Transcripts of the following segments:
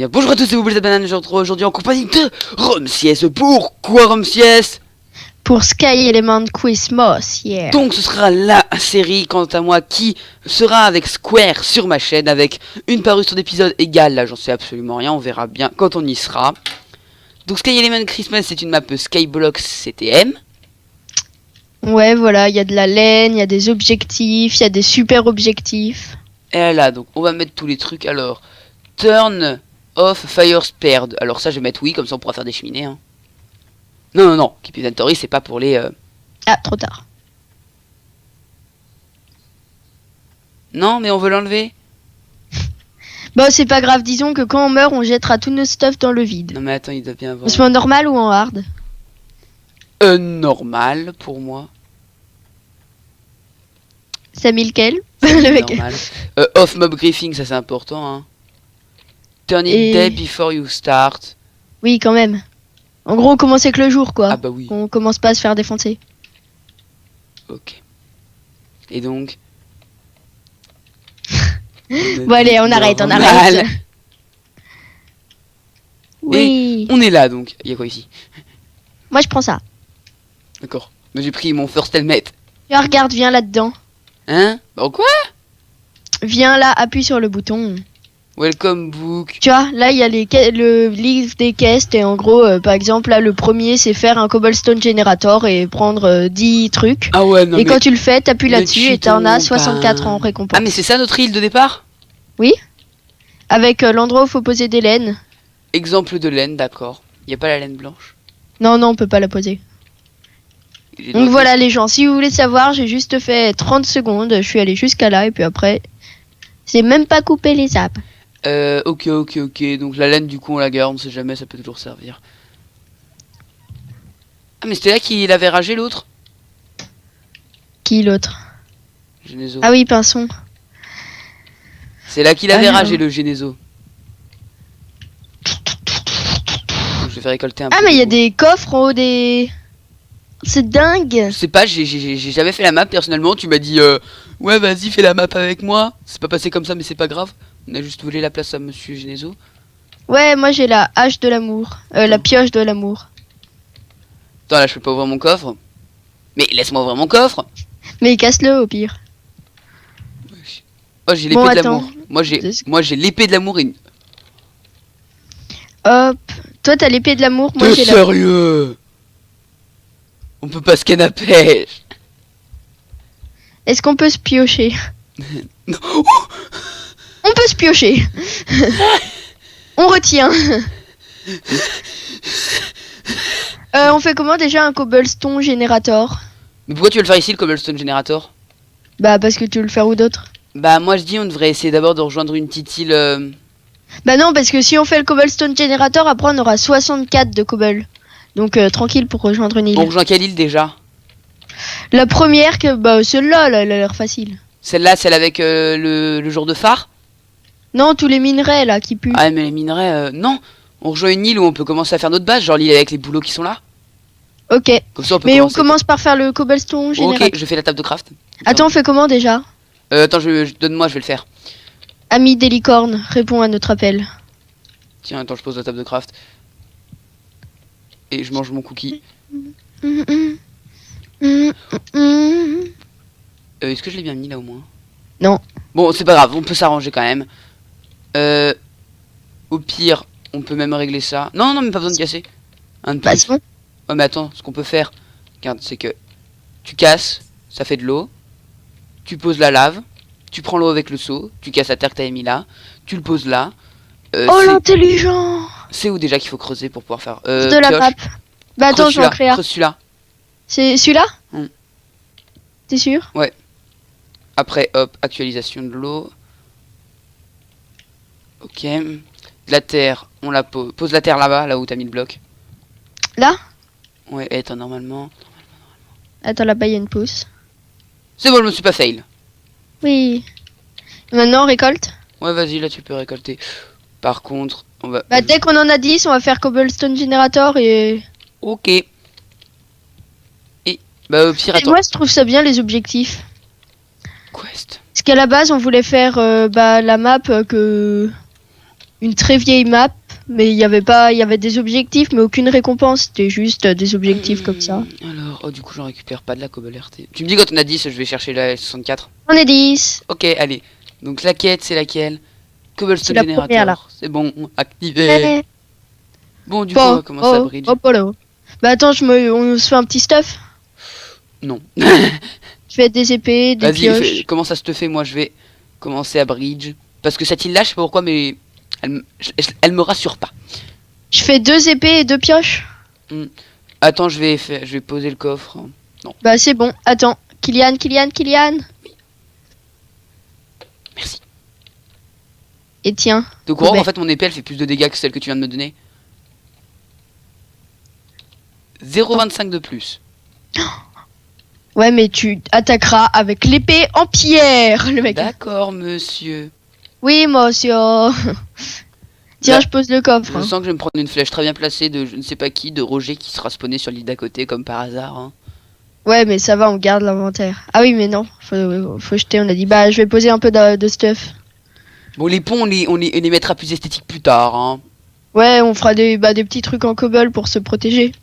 bien. Bonjour à tous, c'est vous, les bananes. Je retrouve aujourd'hui en compagnie de Romsies. Pourquoi Romsies? Pour Sky Element Christmas, yeah. Donc ce sera la série, quant à moi, qui sera avec Square sur ma chaîne, avec une parution d'épisode égale. Là, j'en sais absolument rien, on verra bien quand on y sera. Donc Sky Element Christmas, c'est une map Skyblock CTM. Ouais, voilà, il y a de la laine, il y a des objectifs, il y a des super objectifs. Et là, donc on va mettre tous les trucs. Alors, turn off fire spared. Alors ça, je vais mettre oui, comme ça on pourra faire des cheminées. Hein. Non, Keep Inventory, c'est pas pour les... Ah, trop tard. Non, mais on veut l'enlever. Bon, c'est pas grave, disons que quand on meurt, on jettera tous nos stuff dans le vide. Non mais attends, il doit bien avoir... On se met en normal ou en hard? Normal pour moi. Ça mis lequel? C'est Le mec. normal. Off mob griefing, ça c'est important. Hein. Turn it Et- dead before you start. Oui, quand même. En gros, on commence avec le jour, quoi. Ah bah oui, On commence pas à se faire défoncer. ok. Et donc... Bon, allez, on arrête. Normal. Oui. On est là donc. Il y a quoi ici? Moi, je prends ça. D'accord. Mais j'ai pris mon first helmet. Tiens, regarde, viens là-dedans. Hein? Bah quoi? Viens là, appuie sur le bouton. Welcome book. Tu vois, là, il y a le livre des caisses. Et en gros, par exemple, là, le premier, c'est faire un cobblestone generator et prendre 10 trucs. Ah ouais, non Et mais... quand tu le fais, t'appuies mais là-dessus tu et t'en as tombes 64 pas. en récompense. Ah mais c'est ça notre île de départ? Avec l'endroit où faut poser des laines. Exemple de laine, d'accord. Y a pas la laine blanche. Non, on peut pas la poser. J'ai Donc noté. voilà les gens, si vous voulez savoir, j'ai juste fait 30 secondes. Je suis allé jusqu'à là et puis après, j'ai même pas coupé les apps. Ok. Donc la laine, du coup, on la garde, on sait jamais, ça peut toujours servir. Ah, mais c'était là qu'il avait ragé l'autre? Qui l'autre? Genezo. Ah oui, pinson. C'est là qu'il avait Ah, ragé non. le Genezo. Donc, je vais faire récolter un peu. Ah mais il y a de des coffres en haut des... C'est dingue. Je sais pas, j'ai jamais fait la map personnellement. Tu m'as dit, ouais, vas-y, fais la map avec moi. C'est pas passé comme ça, mais c'est pas grave. On a juste volé la place à monsieur Genezo. Ouais, moi j'ai la hache de l'amour. La pioche de l'amour. Attends, là, je peux pas ouvrir mon coffre. Mais laisse-moi ouvrir mon coffre. Mais casse-le au pire. Oh, j'ai l'épée Bon, de attends. l'amour. Moi, j'ai l'épée de l'amour. Hop. Toi t'as l'épée de l'amour, moi T'es j'ai la... sérieux? On peut pas se canne à pêche. Est-ce qu'on peut se piocher? Non. On peut se piocher. On retient. On fait comment déjà un cobblestone generator? Mais pourquoi tu veux le faire ici, le cobblestone generator? Bah parce que tu veux le faire ou d'autre? Bah moi je dis on devrait essayer d'abord de rejoindre une petite île. Bah non, parce que si on fait le cobblestone generator, après on aura 64 de cobble. Donc tranquille pour rejoindre une île. On rejoint quelle île déjà? La première, bah celle-là, là, elle a l'air facile. Celle-là, celle avec le jour de phare? Non, tous les minerais là qui puent. Ah mais les minerais, non. On rejoint une île où on peut commencer à faire notre base, genre l'île avec les boulots qui sont là. Ok. Comme ça on peut Mais on commencer. commence par faire le cobblestone generator. Ok, je fais la table de craft. Attends, on fait comment déjà? Attends, donne-moi, je vais le faire. Ami des licornes, réponds à notre appel. Tiens, attends, je pose la table de craft. Et je mange mon cookie. Est-ce que je l'ai bien mis là au moins? Non. Bon, c'est pas grave, on peut s'arranger quand même. Au pire, on peut même régler ça. Non, mais pas besoin de casser. Un de Bah plus. c'est bon. Oh, mais attends, ce qu'on peut faire, regarde, c'est que tu casses, ça fait de l'eau. Tu poses la lave, tu prends l'eau avec le seau, tu casses la terre que t'avais mis là, tu le poses là. Oh l'intelligent. C'est où déjà qu'il faut creuser pour pouvoir faire De la pioche. map. Bah attends, je vais en créer un. Creuse celui-là. C'est celui-là? Hmm. T'es sûr? Après, hop, actualisation de l'eau. Ok. De la terre, on la pose. Pose la terre là-bas, là où t'as mis le bloc. Là? Ouais, attends, normalement. Attends, là-bas il y a une pousse. C'est bon, je me suis pas fail. Oui. Et maintenant on récolte? Ouais, vas-y, là tu peux récolter. Par contre, on va... Bah dès qu'on en a 10, on va faire cobblestone generator et... Ok. Et, bah au pire, Et attends. moi je trouve ça bien les objectifs. Quest. Parce qu'à la base on voulait faire la map que... une très vieille map, mais il y avait des objectifs, mais aucune récompense. C'était juste des objectifs comme ça. Alors, oh, du coup, j'en récupère pas de la cobble RT. Tu me dis quand on a 10, je vais chercher la 64. On est 10. Ok, allez. Donc la quête, c'est laquelle? Cobblestone C'est la première, là. Generator. C'est bon, activé. Eh, Bon, du coup, on va commencer à bridge. Polo. Bah attends, on se fait un petit stuff. Non. Je fais des épées, des pioches. Vas-y, comment ça se te fait? Moi, je vais commencer à bridge. Parce que cette île-là, je sais pas pourquoi, mais elle me rassure pas. Je fais 2 épées et 2 pioches. Attends, je vais poser le coffre. Non. Bah c'est bon. Attends. Kylian. Merci. Et tiens. De quoi? Ouais. En fait, mon épée, elle fait plus de dégâts que celle que tu viens de me donner. 0,25 de plus. Ouais, mais tu attaqueras avec l'épée en pierre, le mec. D'accord, monsieur. Oui, monsieur. Tiens, Là, je pose le coffre. Je hein. sens que je vais me prendre une flèche très bien placée de je ne sais pas qui, de Roger qui sera spawné sur l'île d'à côté comme par hasard. Hein. Ouais, mais ça va, on garde l'inventaire. Ah oui, mais non, faut jeter, on a dit. Bah, je vais poser un peu de stuff. Bon, les ponts, on les mettra plus esthétiques plus tard. Hein. Ouais, on fera des petits trucs en cobble pour se protéger.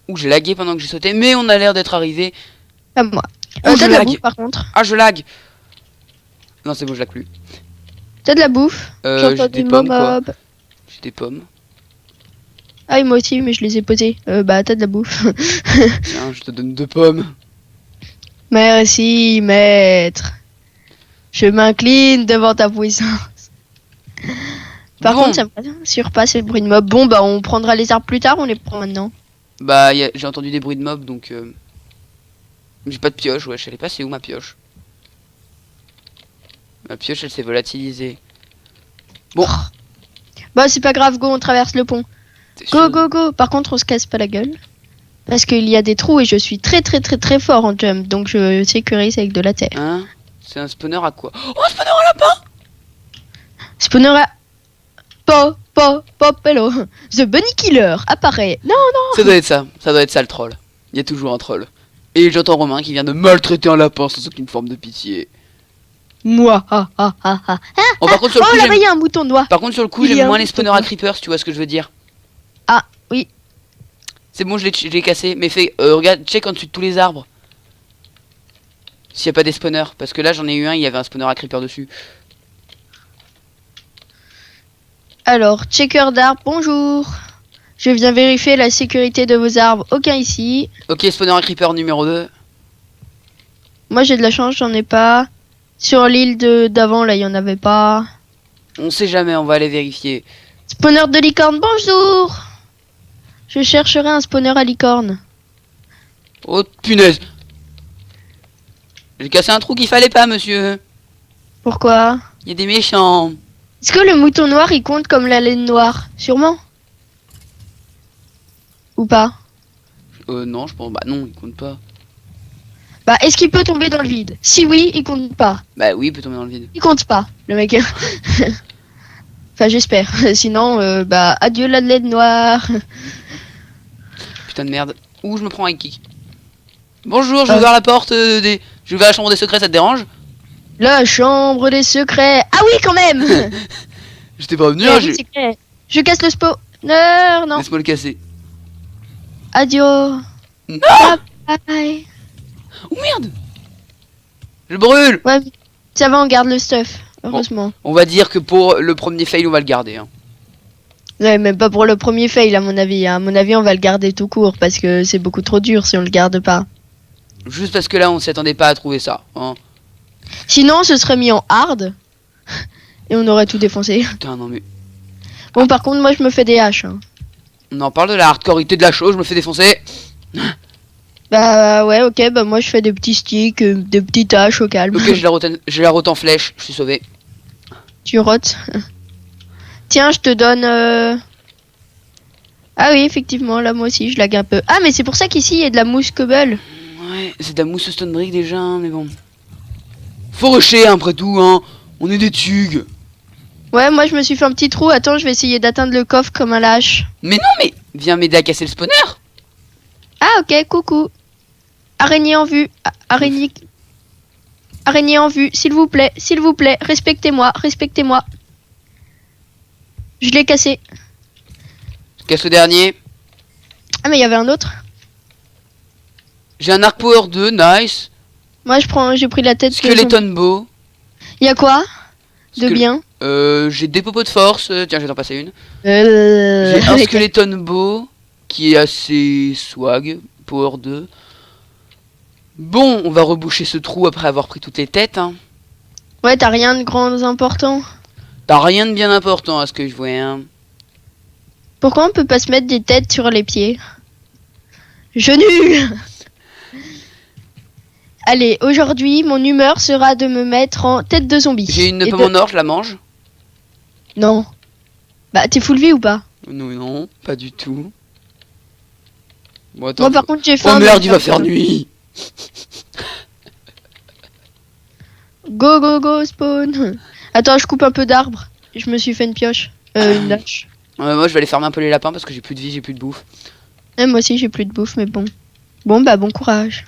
Ouh, j'ai lagué pendant que j'ai sauté, mais on a l'air d'être arrivé. Pas moi. Oh, je T'as de la lag. bouffe, par contre. Ah, je lag. Non, c'est bon, je lag plus. T'as de la bouffe. J'ai J'entends des des pommes, quoi. mobs. J'ai des pommes. Ah, et moi aussi, mais je les ai posées. Bah, t'as de la bouffe. Tiens, je te donne 2 pommes. Merci, maître. Je m'incline devant ta puissance. Par Bon. contre, ça me surpasse le bruit de mob. Bon, bah, on prendra les arbres plus tard, on les prend maintenant. Bah, j'ai entendu des bruits de mobs, donc... J'ai pas de pioche, ouais, je savais pas c'est où ma pioche. Ma pioche, elle s'est volatilisée. Bon. Bah, c'est pas grave, go, on traverse le pont. Go. Par contre, on se casse pas la gueule. Parce qu'il y a des trous et je suis très fort en jump. Donc, je sécurise avec de la terre. Hein? C'est un spawner à quoi? Oh, un spawner à lapin! Spawner à... Hello. The Bunny Killer apparaît. Non. Ça doit être ça le troll. Il y a toujours un troll. Et j'entends Romain qui vient de maltraiter un lapin sans aucune forme de pitié. Moi. Oh, par contre, sur le Oh, coup, là-bas, il y a un mouton noir. par contre, sur le coup, Il y a j'aime un moins les mouton spawners à noir. creepers, si tu vois ce que je veux dire. Ah, oui. C'est bon, je l'ai cassé. Mais regarde, check en dessus de tous les arbres. S'il n'y a pas des spawners. Parce que là, j'en ai eu un, il y avait un spawner à creeper dessus. Alors, checker d'arbres, bonjour. Je viens vérifier la sécurité de vos arbres. Aucun ici. Ok, spawner à creeper numéro 2. Moi, j'ai de la chance, j'en ai pas. Sur l'île d'avant, là, il y en avait pas. On sait jamais, on va aller vérifier. Spawner de licorne, bonjour. Je chercherai un spawner à licorne. Oh, punaise! J'ai cassé un trou qu'il fallait pas, monsieur. Pourquoi? Il y a des méchants. Est-ce que le mouton noir, il compte comme la laine noire? Sûrement. Ou pas? Non, je pense. Bah non, il compte pas. Bah, est-ce qu'il peut tomber dans le vide? Si oui, il compte pas. Bah oui, il peut tomber dans le vide. Il compte pas, le mec. Enfin, j'espère. Sinon, bah, adieu la laine noire. Putain de merde. Ouh, je me prends un kick. Bonjour, je vais ouvrir la porte Je vais ouvrir la chambre des secrets, ça te dérange? La chambre des secrets. Ah oui, quand même. J'étais pas venu, Ouais, hein, oui, c'est clair. Je casse le spawner, non. Laisse-moi le casser. Adieu. Non. Bye. Oh merde! Je brûle! Ouais, ça va, on garde le stuff. Heureusement. On va dire que pour le premier fail, on va le garder. Hein. Ouais, même pas pour le premier fail, à mon avis. À mon avis, on va le garder tout court parce que c'est beaucoup trop dur si on le garde pas. Juste parce que là, on s'y attendait pas à trouver ça. Hein. Sinon, on se serait mis en hard et on aurait tout défoncé. Putain, non mais... Bon, par contre, moi, je me fais des haches. Hein. On en parle de la hardcoreité de la chose, je me fais défoncer. Bah ouais, ok, bah moi je fais des petits sticks, des petites haches au calme. Ok, j'ai la rote en flèche, je suis sauvé. Tu rotes. Tiens, je te donne... Ah oui, effectivement, là moi aussi je lag un peu. Ah mais c'est pour ça qu'ici il y a de la mousse cobble. Ouais, c'est de la mousse stone brick déjà, hein, mais bon. Faut rusher hein, après tout, hein. On est des tugs. Ouais, moi je me suis fait un petit trou. Attends, je vais essayer d'atteindre le coffre comme un lâche. Mais non, mais viens m'aider à casser le spawner. Ah ok, coucou. Araignée en vue. Araignée Araignée en vue, s'il vous plaît, respectez-moi, respectez-moi. Je l'ai cassé. Casse le dernier. Ah mais il y avait un autre. J'ai un arc power 2, nice. Moi j'ai pris la tête. Skeleton bow. Il y a quoi de bien? J'ai des popos de force. Tiens, je vais t'en passer une. J'ai J'ai un skeleton bow qui est assez swag. Power 2. Bon, on va reboucher ce trou après avoir pris toutes les têtes. Hein. Ouais, t'as rien de grand important. T'as rien de bien important à ce que je vois. Hein. Pourquoi on peut pas se mettre des têtes sur les pieds? Genou. Allez, aujourd'hui, mon humeur sera de me mettre en tête de zombie. J'ai une pomme en or, je la mange. Non. Bah, t'es full vie ou pas? Non, non, pas du tout. Bon, attends, moi, par contre, j'ai faim. Oh merde, il va faire nuit. Go, go, go, spawn. Attends, je coupe un peu d'arbres. Je me suis fait une pioche. Une hache. Moi, je vais aller fermer un peu les lapins parce que j'ai plus de vie, j'ai plus de bouffe. Moi aussi, j'ai plus de bouffe, mais bon. Bon, bah, bon courage.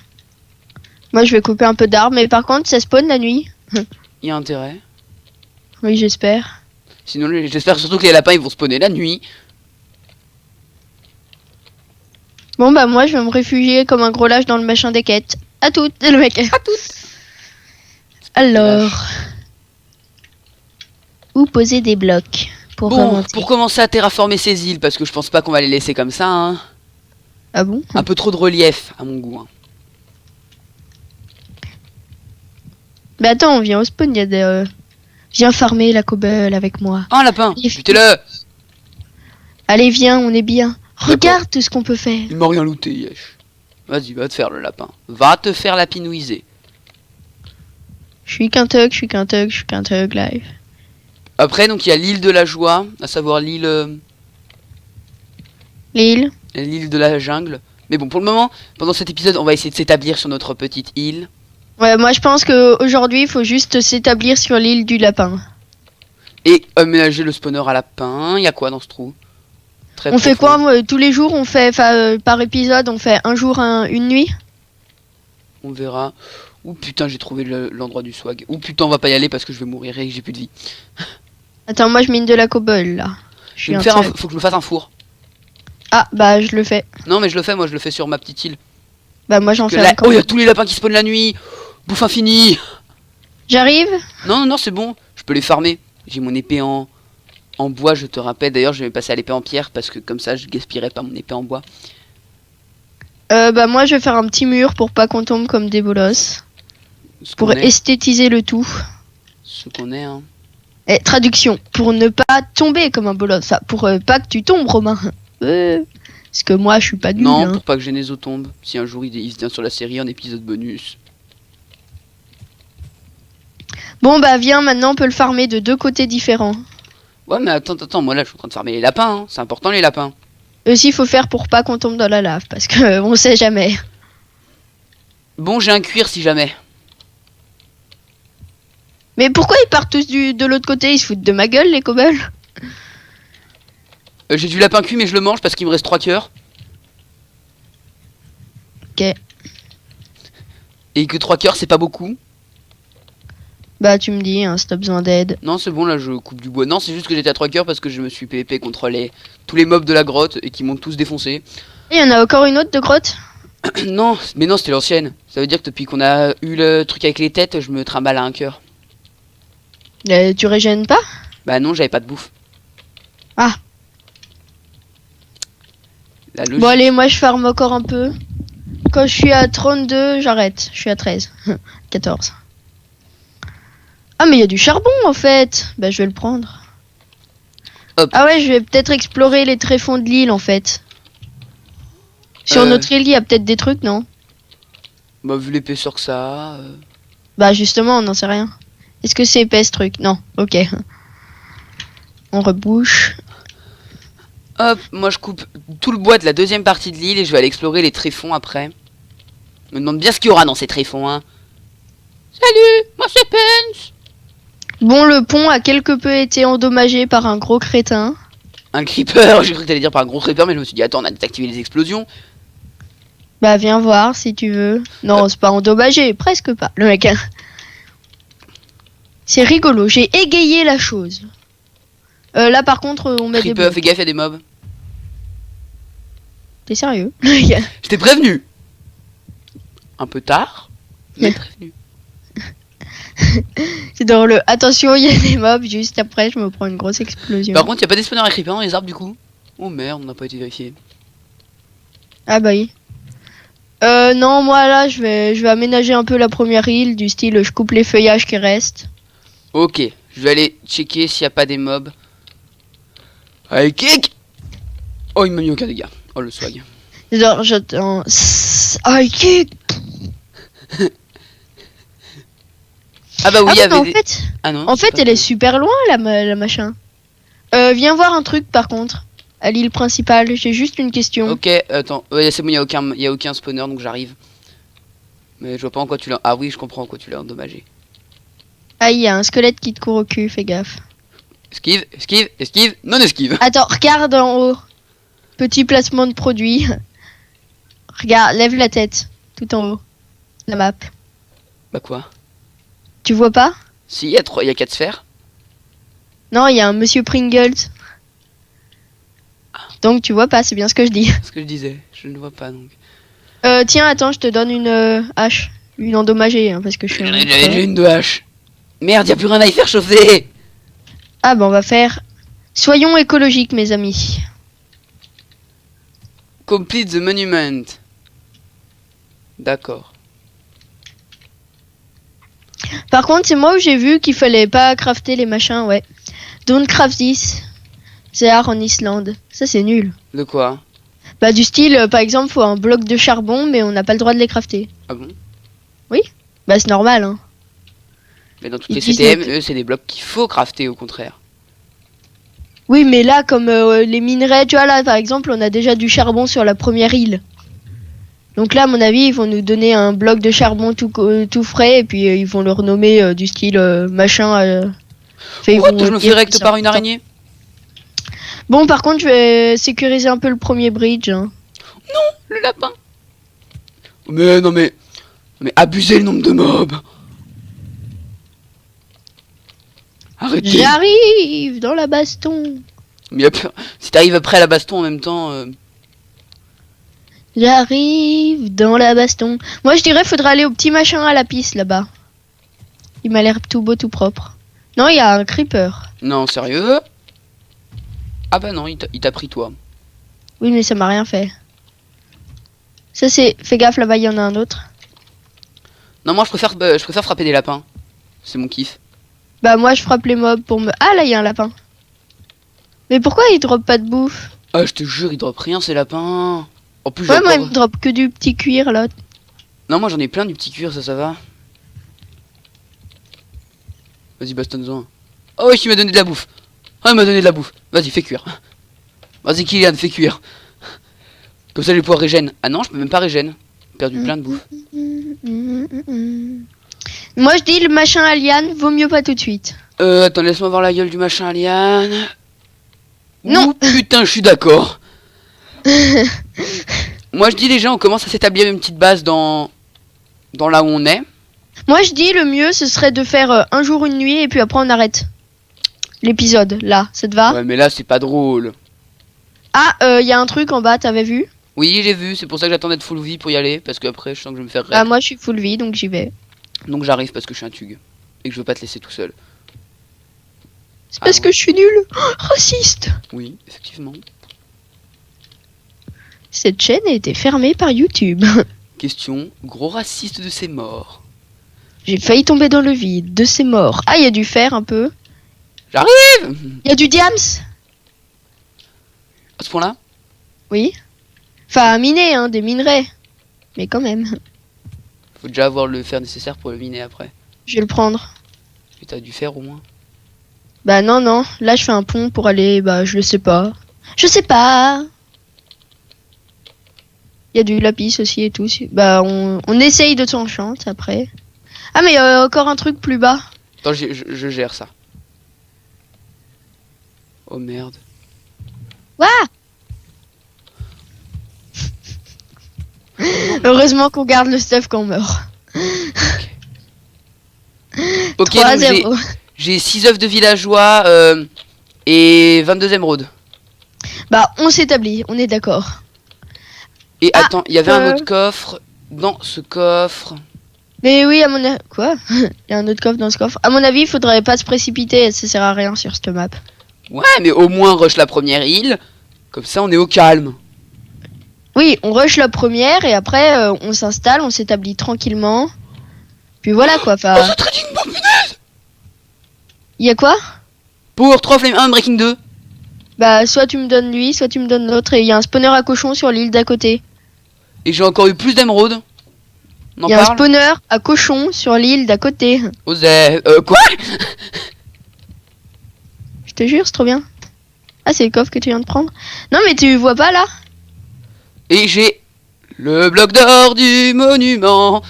Moi, je vais couper un peu d'arbres, mais par contre, ça spawn la nuit. Il y a intérêt. Oui, j'espère. Sinon, j'espère surtout que les lapins, ils vont spawner la nuit. Bon, bah, moi, je vais me réfugier comme un gros lâche dans le machin des quêtes. À toutes, le mec. À toutes. Alors. Où poser des blocs pour bon, remonter. pour commencer à terraformer ces îles, parce que je pense pas qu'on va les laisser comme ça. Hein. Ah bon? Un peu trop de relief, à mon goût. Hein. Mais attends, on vient au spawn, il y a des... Viens farmer la cobble avec moi. Oh, un lapin, butez-le. Allez, viens, on est bien. Regarde tout ce qu'on peut faire. Il m'a rien looté, yesh. Vas-y, va te faire le lapin. Va te faire lapinouiser. Je suis qu'un thug, je suis qu'un thug, je suis qu'un thug live. Après, donc, il y a l'île de la joie, à savoir l'île... L'île. L'île de la jungle. Mais bon, pour le moment, pendant cet épisode, on va essayer de s'établir sur notre petite île. Ouais, moi je pense qu'aujourd'hui, il faut juste s'établir sur l'île du lapin. Et aménager le spawner à lapin. Il y a quoi dans ce trou? Très On fait profond. quoi tous les jours? On fait, par épisode, on fait un jour, une nuit? On verra. Ouh putain, j'ai trouvé l'endroit du swag. Ouh putain, on va pas y aller parce que je vais mourir et que j'ai plus de vie. Attends, moi je mine de la cobble là. Je vais me faire faut que je me fasse un four. Ah, bah je le fais. Non, mais je le fais, moi je le fais sur ma petite île. Bah moi j'en fais là... encore. Oh, il y a tous les lapins qui spawnent la nuit. Bouffe infinie. J'arrive? Non, non, non, c'est bon. Je peux les farmer. J'ai mon épée en bois, je te rappelle. D'ailleurs, je vais passer à l'épée en pierre parce que comme ça, je gaspillerai pas mon épée en bois. Bah moi je vais faire un petit mur pour pas qu'on tombe comme des bolosses. Pour esthétiser le tout. Ce qu'on est, hein. Et traduction, pour ne pas tomber comme un bolos. Enfin, pour pas que tu tombes, Romain. Parce que moi je suis pas nul. Non, hein. pour pas que Genezo tombe. Si un jour il se vient sur la série en épisode bonus. Bon bah viens, maintenant on peut le farmer de deux côtés différents. Ouais, mais attends, moi là je suis en train de farmer les lapins, hein. C'est important les lapins. Aussi faut faire pour pas qu'on tombe dans la lave, parce que on sait jamais. Bon, j'ai un cuir si jamais. Mais pourquoi ils partent tous de l'autre côté? Ils se foutent de ma gueule les cobbles? J'ai du lapin cuit mais je le mange parce qu'il me reste 3 cœurs. Ok. Et que 3 cœurs c'est pas beaucoup. Bah tu me dis, hein, si t'as besoin d'aide. Non, c'est bon, là je coupe du bois. Non, c'est juste que j'étais à 3 cœurs parce que je me suis PvP contre tous les mobs de la grotte et qui m'ont tous défoncé. Il y en a encore une autre de grotte? Non, mais non, c'était l'ancienne. Ça veut dire que depuis qu'on a eu le truc avec les têtes, je me trimballe à un cœur. Tu régènes pas? Bah non, j'avais pas de bouffe. Ah. La logique. Bon allez, moi je farme encore un peu. Quand je suis à 32, j'arrête. Je suis à 13. 14. Ah mais il y a du charbon en fait. Bah je vais le prendre. Hop. Ah ouais, je vais peut-être explorer les tréfonds de l'île en fait. Sur notre île, il y a peut-être des trucs, non? Bah vu l'épaisseur que ça a... Bah justement, on n'en sait rien. Est-ce que c'est épais ce truc? Non, ok. On rebouche. Hop, moi je coupe tout le bois de la deuxième partie de l'île et je vais aller explorer les tréfonds après. Je me demande bien ce qu'il y aura dans ces tréfonds, hein. Salut, moi c'est Pence. Bon, le pont a quelque peu été endommagé par un gros crétin. Un creeper, j'ai cru que t'allais dire par un gros creeper, mais je me suis dit, attends, on a désactivé les explosions. Bah viens voir si tu veux. Non, c'est pas endommagé, presque pas. Le mec, C'est rigolo, j'ai égayé la chose. Là par contre on met des Creeper, blocs. fais gaffe, y'a des mobs. T'es sérieux? Je t'ai prévenu. Un peu tard, mais prévenu. C'est dans le attention il y a des mobs, juste après je me prends une grosse explosion. Par contre, y'a pas des spawners à creeper dans les arbres du coup. Oh merde, on n'a pas été vérifié. Ah bah oui. Non moi là je vais aménager un peu la première île du style je coupe les feuillages qui restent. Ok, je vais aller checker s'il y a pas des mobs. Allez, kick. Oh, il m'a mis aucun dégât. Oh, le swag. Genre j'attends. Ah kick. Ah bah oui, Ah il y oui, mais avait en des... fait, Ah non. en c'est fait pas elle est vrai. super loin la machin. Viens voir un truc par contre. À l'île principale, j'ai juste une question. Ok, attends. Ouais, c'est bon, il y a aucun spawner, donc j'arrive. Mais je vois pas en quoi tu l'as... Ah oui, je comprends en quoi tu l'as endommagé. Ah il y a un squelette qui te court au cul, fais gaffe. Esquive, esquive, esquive, non esquive. Attends, regarde en haut. Petit placement de produit. Regarde, lève la tête. Tout en haut. La map. Bah quoi? Tu vois pas? Si, il y a 4 sphères. Non, il y a un monsieur Pringles. Donc tu vois pas, c'est bien ce que je dis. Ce que je disais, je ne vois pas donc. Tiens, attends, je te donne une hache. Une endommagée, hein, parce que je suis J'en un... ai déjà une de hache. Merde, y a plus rien à y faire chauffer. Ah bah on va faire... Soyons écologiques, mes amis. Complete the monument. D'accord. Par contre, c'est moi où j'ai vu qu'il fallait pas crafter les machins, ouais. Don't craft this. They are en Islande. Ça, c'est nul. De quoi? Bah du style, par exemple, faut un bloc de charbon, mais on n'a pas le droit de les crafter. Ah bon? Bah c'est normal, hein. Mais dans toutes Ils les disent CTM, donc- eux, c'est des blocs qu'il faut crafter au contraire. Oui, mais là, comme les minerais, tu vois, là, par exemple, on a déjà du charbon sur la première île. Donc là, à mon avis, ils vont nous donner un bloc de charbon tout frais, et puis ils vont le renommer du style machin. Enfin, ils What? vont Je me fais dire recte que par c'est une important. araignée? Bon, par contre, je vais sécuriser un peu le premier bridge. Hein. Le lapin. Mais non mais... Mais abusez le nombre de mobs. Arrêtez. J'arrive dans la baston. Mais si t'arrives après la baston en même temps... J'arrive dans la baston. Moi, je dirais, faudra aller au petit machin à la piste là-bas. Il m'a l'air tout beau, tout propre. Non, il y a un creeper. Non, sérieux? Ah bah non, il t'a pris toi. Oui, mais ça m'a rien fait. Ça, c'est. Fais gaffe, là-bas, il y en a un autre. Non, moi je préfère frapper des lapins. C'est mon kiff. Bah, moi, je frappe les mobs pour me. Ah, là, il y a un lapin. Mais pourquoi il drop pas de bouffe? Ah, je te jure, il drop rien ces lapins. En plus, j'ai Ouais, moi, il encore... me drop que du petit cuir là. Non, moi j'en ai plein du petit cuir, ça va. Vas-y, bastonne-en. Oh oui, il m'a donné de la bouffe. Ah, il m'a donné de la bouffe. Vas-y, fais cuire. Vas-y, Kylian, fais cuire. Comme ça, je vais pouvoir régène. Ah non, je peux même pas régène. Perdu plein de bouffe. Moi, je dis le machin alien, vaut mieux pas tout de suite. Attends, laisse-moi voir la gueule du machin alien. Non. Ouh, putain, je suis d'accord. Moi, je dis les gens, on commence à s'établir une petite base dans là où on est. Moi, je dis le mieux, ce serait de faire un jour, une nuit, et puis après, on arrête. L'épisode, là, ça te va? Ouais, mais là, c'est pas drôle. Ah, il y a un truc en bas, t'avais vu? Oui, j'ai vu, c'est pour ça que j'attends d'être full vie pour y aller, parce que après je sens que je vais me faire Ah, raid. moi, je suis full vie, donc j'y vais. Donc j'arrive parce que je suis un tug. Et que je veux pas te laisser tout seul. C'est parce Ah que je suis nulle. Oh, raciste. Oui, effectivement. Cette chaîne a été fermée par YouTube. Question, gros raciste de ces morts. J'ai failli tomber dans le vide, de ces morts. Ah, il y a du fer un peu. J'arrive. Il y a du diams. À ce point-là? Oui. Enfin, à miner, hein, des minerais. Mais quand même. Faut déjà avoir le fer nécessaire pour le miner après. Je vais le prendre. Et t'as du fer au moins? Bah non, non. Là, je fais un pont pour aller... Bah, je le sais pas. Je sais pas. Il y a du lapis aussi et tout. Bah, on essaye de s'enchanter après. Ah, mais encore un truc plus bas. Attends, je gère ça. Oh merde. Ouah. Heureusement qu'on garde le stuff quand on meurt. Ok, 3-0. donc J'ai 6 œufs de villageois et 22 émeraudes. Bah, on s'établit, on est d'accord. Et Ah, attends, il y avait un autre coffre. Dans ce coffre... Mais oui, à mon avis... Quoi? Il y a un autre coffre dans ce coffre. À mon avis, il faudrait pas se précipiter, ça sert à rien sur cette map. Ouais, mais au moins rush la première île. Comme ça, on est au calme. Oui, on rush la première et après, on s'installe, on s'établit tranquillement. Puis voilà quoi, enfin... Oh, ce trading bomb, punaise! Il y a quoi? Pour 3 flame 1 breaking 2. Bah, soit tu me donnes lui, soit tu me donnes l'autre. Et il y a un spawner à cochon sur l'île d'à côté. Et j'ai encore eu plus d'émeraudes. On en Il y a un parle? spawner à cochon sur l'île d'à côté. Osez. Quoi? Je te jure, c'est trop bien. Ah, c'est le coffre que tu viens de prendre. Non, mais tu vois pas là? Et j'ai le bloc d'or du monument.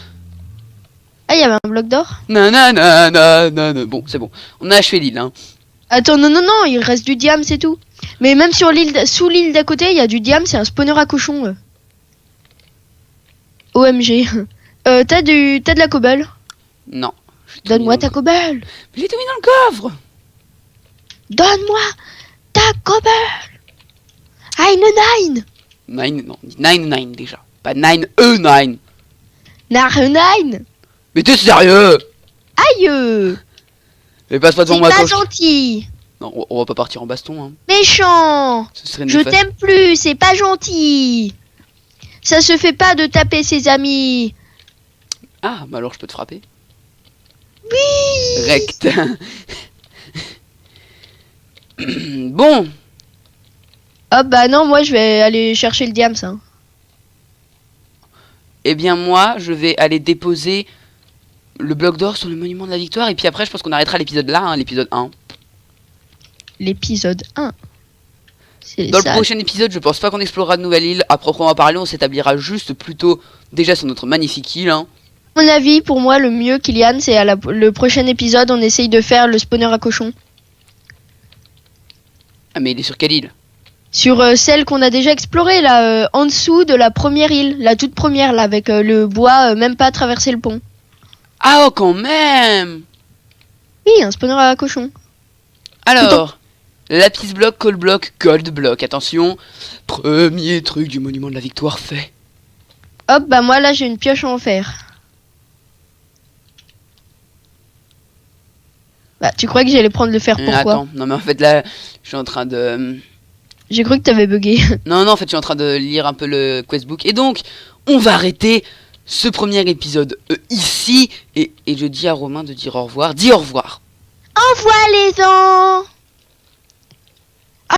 Ah, il y avait un bloc d'or. Nanana. Bon, c'est bon. On a achevé l'île, hein. Attends, non, non, non, il reste du diam, c'est tout. Mais même sur l'île, sous l'île d'à côté, il y a du diam, c'est un spawner à cochon. OMG. T'as de la cobble? Non. Donne-moi ta cobble. Mais j'ai tout mis dans le coffre. Donne-moi ta cobble. Nine. 9, non. 9 déjà. Pas 9. Nine. Mais t'es sérieux? Aïe. Mais passe pas devant C'est moi pas quand gentil. Non, on va pas partir en baston, hein. Méchant. Ce serait Je néfaste. t'aime plus, c'est pas gentil. Ça se fait pas de taper ses amis. Ah, bah alors je peux te frapper. Oui. Rect. Bon. Hop, bah non, moi je vais aller chercher le diam, ça. Eh bien moi, je vais aller déposer le bloc d'or sur le monument de la victoire. Et puis après, je pense qu'on arrêtera l'épisode là, hein, l'épisode 1. L'épisode 1. C'est Dans le ça. prochain épisode, je pense pas qu'on explorera de nouvelles îles. À proprement parler, on s'établira juste plutôt déjà sur notre magnifique île, hein. À mon avis, pour moi, le mieux, Kylian, c'est le prochain épisode, on essaye de faire le spawner à cochon. Ah, mais il est sur quelle île? Sur celle qu'on a déjà explorée, là, en dessous de la première île, la toute première, là, avec le bois, même pas traverser le pont. Ah, oh, quand même. Oui, un spawner à cochon. Alors, lapis bloc, coal block, gold block. Attention, premier truc du monument de la victoire fait. Hop, bah moi, là, j'ai une pioche en fer. Bah, tu crois que j'allais prendre le fer, pourquoi? Attends, non mais en fait là, je suis en train de... J'ai cru que t'avais bugué. Non, en fait, je suis en train de lire un peu le questbook. Et donc, on va arrêter ce premier épisode ici. Et je dis à Romain de dire au revoir. Dis au revoir. Au revoir, les gens.